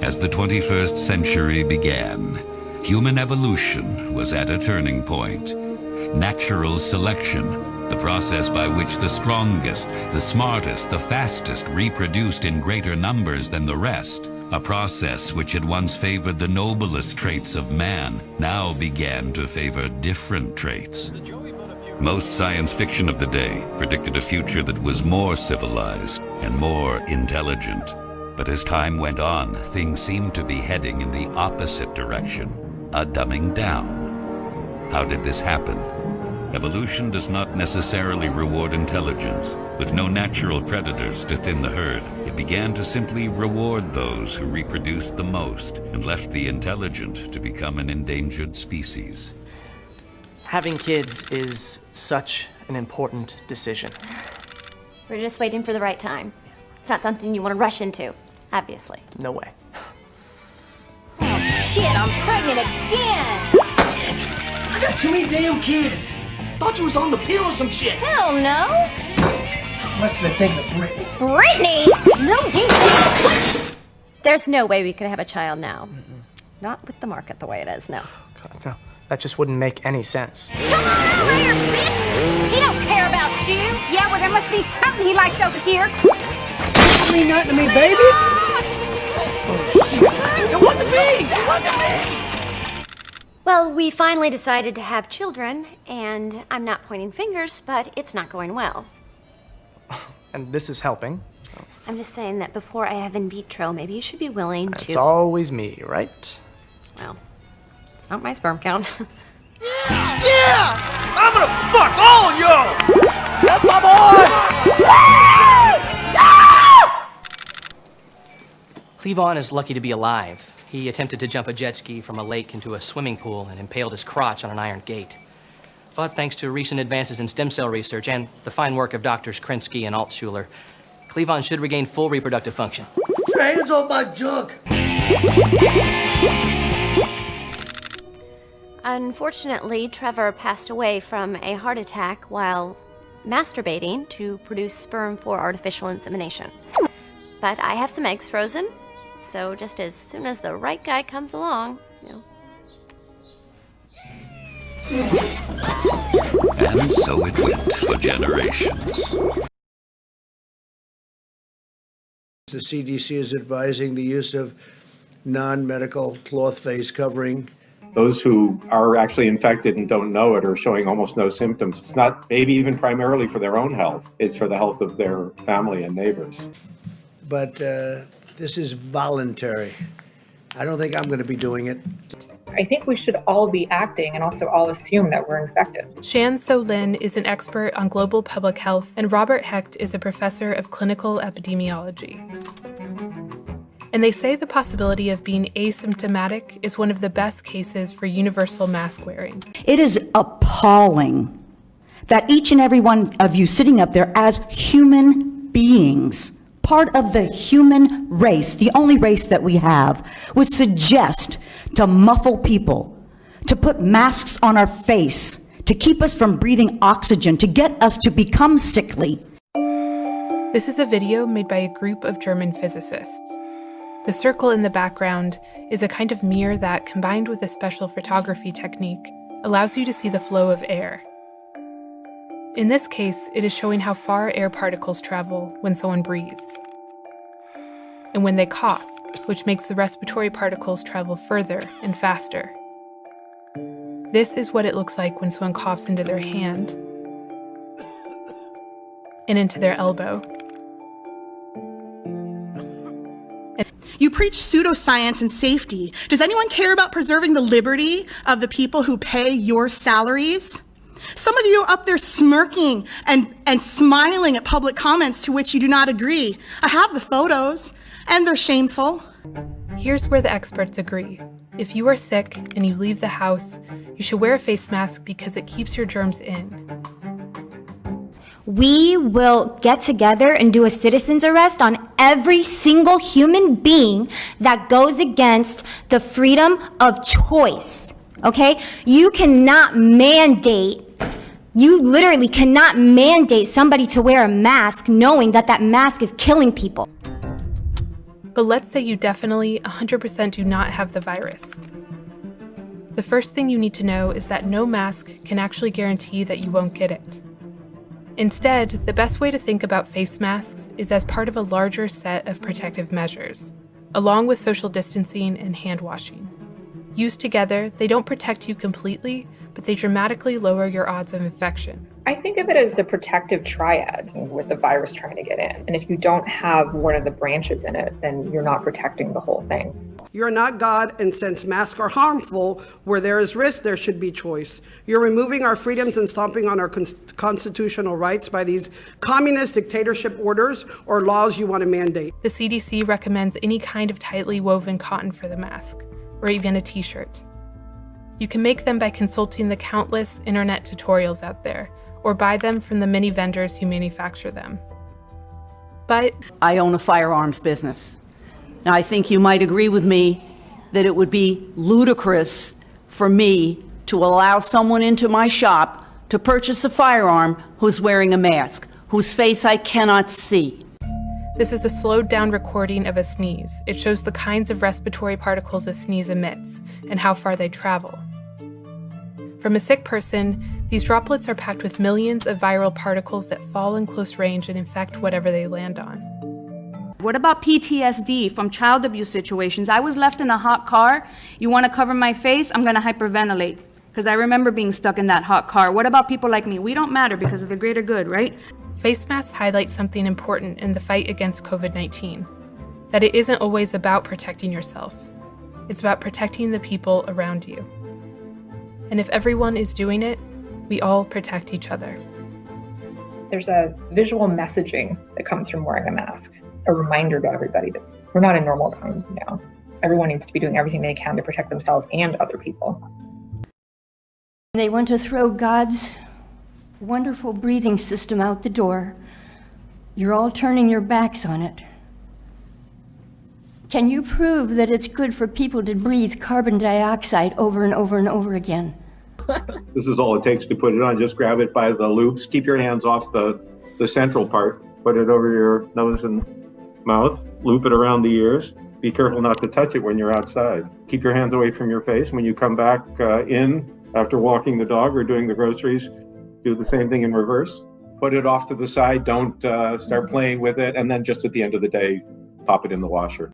As the 21st century began, human evolution was at a turning point. Natural selection, the process by which the strongest, the smartest, the fastest reproduced in greater numbers than the rest, a process which had once favored the noblest traits of man, now began to favor different traits. Most science fiction of the day predicted a future that was more civilized and more intelligent. But as time went on, things seemed to be heading in the opposite direction, a dumbing down. How did this happen? Evolution does not necessarily reward intelligence. With no natural predators to thin the herd, it began to simply reward those who reproduced the most and left the intelligent to become an endangered species. Having kids is such an important decision. We're just waiting for the right time. It's not something you want to rush into, obviously. No way. Oh shit, I'm pregnant again! I got too many damn kids. Thought you was on the pill or some shit. Hell no! Must have been thinking of Brittany. Brittany? No, you didn't! There's no way we could have a child now. Not with the market the way it is, no. God, no. That just wouldn't make any sense. Come on over here, bitch! He don't care about you! Yeah, well, there must be something he likes over here. You mean nothing to me, baby? Oh, shit. It wasn't me! It wasn't me! Well, we finally decided to have children, and I'm not pointing fingers, but it's not going well. And this is helping. I'm just saying that before I have in vitro, maybe you should be willing to... It's always me, right? Well, it's not my sperm count. Yeah! I'm gonna fuck all of y'all! That's my boy! Cleavon is lucky to be alive. He attempted to jump a jet ski from a lake into a swimming pool and impaled his crotch on an iron gate. But thanks to recent advances in stem cell research and the fine work of Doctors Krinsky and Altshuler, Cleavon should regain full reproductive function. Get your hands off my junk! Unfortunately, Trevor passed away from a heart attack while masturbating to produce sperm for artificial insemination. But I have some eggs frozen, so just as soon as the right guy comes along, you know. And so it went for generations. The CDC is advising the use of non-medical cloth face covering. Those who are actually infected and don't know it are showing almost no symptoms. It's not maybe even primarily for their own health. It's for the health of their family and neighbors. But this is voluntary. I don't think I'm going to be doing it. I think we should all be acting and also all assume that we're infected. Shan So Lin is an expert on global public health, and Robert Hecht is a professor of clinical epidemiology. And they say the possibility of being asymptomatic is one of the best cases for universal mask wearing. It is appalling that each and every one of you sitting up there as human beings, part of the human race, the only race that we have, would suggest to muffle people, to put masks on our face, to keep us from breathing oxygen, to get us to become sickly. This is a video made by a group of German physicists. The circle in the background is a kind of mirror that, combined with a special photography technique, allows you to see the flow of air. In this case, it is showing how far air particles travel when someone breathes, and when they cough, which makes the respiratory particles travel further and faster. This is what it looks like when someone coughs into their hand and into their elbow. You preach pseudoscience and safety. Does anyone care about preserving the liberty of the people who pay your salaries? Some of you are up there smirking and smiling at public comments to which you do not agree. I have the photos, and they're shameful. Here's where the experts agree. If you are sick and you leave the house, you should wear a face mask because it keeps your germs in. We will get together and do a citizen's arrest on every single human being that goes against the freedom of choice, okay? You literally cannot mandate somebody to wear a mask knowing that that mask is killing people. But let's say you definitely 100% do not have the virus. The first thing you need to know is that no mask can actually guarantee that you won't get it. Instead, the best way to think about face masks is as part of a larger set of protective measures, along with social distancing and hand washing. Used together, they don't protect you completely, but they dramatically lower your odds of infection. I think of it as a protective triad with the virus trying to get in. And if you don't have one of the branches in it, then you're not protecting the whole thing. You're not God, and since masks are harmful, where there is risk, there should be choice. You're removing our freedoms and stomping on our constitutional rights by these communist dictatorship orders or laws you want to mandate. The CDC recommends any kind of tightly woven cotton for the mask, or even a t-shirt. You can make them by consulting the countless internet tutorials out there, or buy them from the many vendors who manufacture them. But I own a firearms business. Now, I think you might agree with me that it would be ludicrous for me to allow someone into my shop to purchase a firearm who's wearing a mask, whose face I cannot see. This is a slowed down recording of a sneeze. It shows the kinds of respiratory particles a sneeze emits and how far they travel. From a sick person, these droplets are packed with millions of viral particles that fall in close range and infect whatever they land on. What about PTSD from child abuse situations? I was left in a hot car. You want to cover my face? I'm going to hyperventilate because I remember being stuck in that hot car. What about people like me? We don't matter because of the greater good, right? Face masks highlight something important in the fight against COVID-19, that it isn't always about protecting yourself. It's about protecting the people around you. And if everyone is doing it, we all protect each other. There's a visual messaging that comes from wearing a mask, a reminder to everybody that we're not in normal times now. Everyone needs to be doing everything they can to protect themselves and other people. They want to throw God's wonderful breathing system out the door. You're all turning your backs on it. Can you prove that it's good for people to breathe carbon dioxide over and over and over again? This is all it takes to put it on. Just grab it by the loops. Keep your hands off the central part. Put it over your nose and mouth. Loop it around the ears. Be careful not to touch it when you're outside. Keep your hands away from your face. When you come back in after walking the dog or doing the groceries, do the same thing in reverse. Put it off to the side. Don't start playing with it. And then just at the end of the day, pop it in the washer.